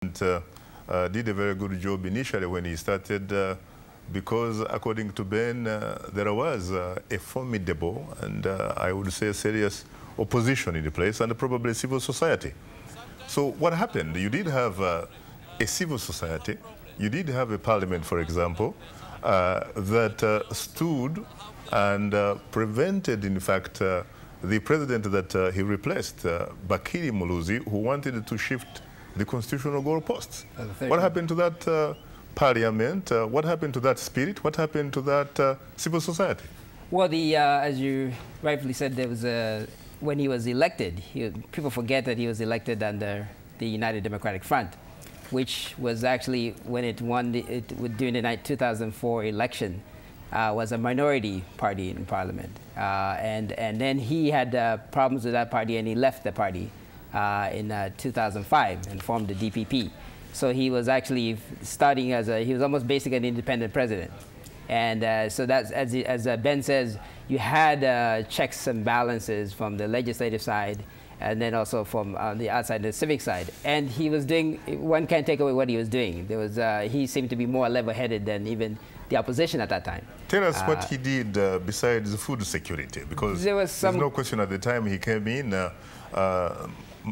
Did a very good job initially when he started because, according to Ben, there was a formidable and I would say serious opposition in the place and probably civil society. So what happened? You did have a civil society, you did have a parliament, for example, that stood and prevented, in fact, the president that he replaced, Bakiri Muluzi, who wanted to shift the constitutional goalposts. What happened to that parliament? What happened to that spirit? What happened to that civil society? Well, as you rightfully said, there was when he was elected, people forget that he was elected under the United Democratic Front, which was actually, when it won during the 2004 election, was a minority party in parliament. And then he had problems with that party and he left the party in 2005 and formed the DPP. So he was actually starting he was almost basically an independent president. And so that's, as Ben says, you had checks and balances from the legislative side and then also from the outside, the civic side. And he was doing, one can't take away what he was doing. There was, he seemed to be more level-headed than even the opposition at that time. Tell us what he did besides food security, because there's no question at the time he came in,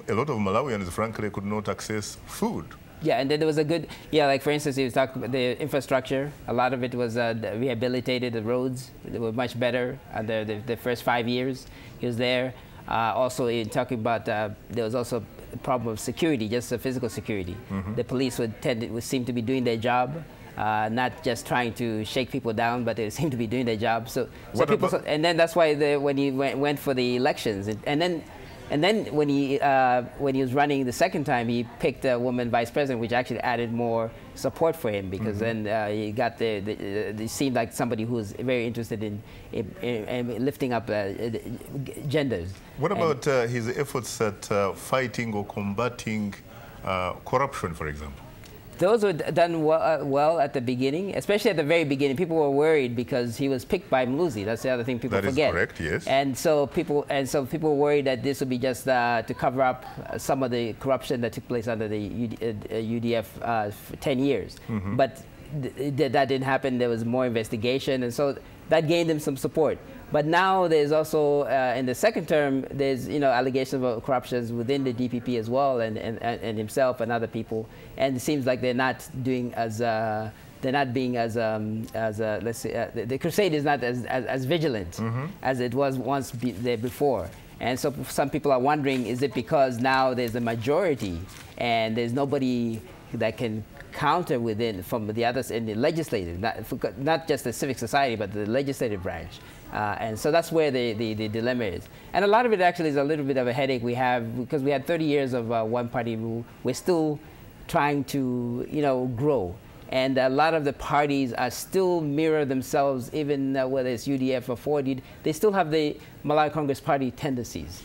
a lot of Malawians, frankly, could not access food. Yeah, and then there was a good, like for instance, he was talking about the infrastructure. A lot of it was rehabilitated. The roads, they were much better the first 5 years he was there. Also, in talking about, there was also a problem of security, just physical security. Mm-hmm. The police would seem to be doing their job, not just trying to shake people down, but they seem to be doing their job. And then that's why when he went for the elections, and then when he was running the second time, he picked a woman vice president, which actually added more support for him, because then he got he seemed like somebody who was very interested in lifting up genders. What about his efforts at fighting or combating corruption, for example? Those were done well at the beginning, especially at the very beginning. People were worried because he was picked by Muluzi. That's the other thing people forget. That is correct, yes. And so people were worried that this would be just to cover up some of the corruption that took place under the UDF for 10 years. Mm-hmm. But that didn't happen. There was more investigation, and so that gained him some support. But now there's also, in the second term, there's allegations of corruption within the DPP as well, and himself and other people. And it seems like they're not doing as they're not being as let's say the crusade is not as vigilant as it was once there before. And so some people are wondering, is it because now there's a majority and there's nobody that can counter from the others in the legislative, not just the civic society, but the legislative branch. And so that's where the dilemma is. And a lot of it actually is a little bit of a headache we have, because we had 30 years of one-party rule. We're still trying to, grow. And a lot of the parties are still mirror themselves, even whether it's UDF or 4D, they still have the Malawi Congress Party tendencies.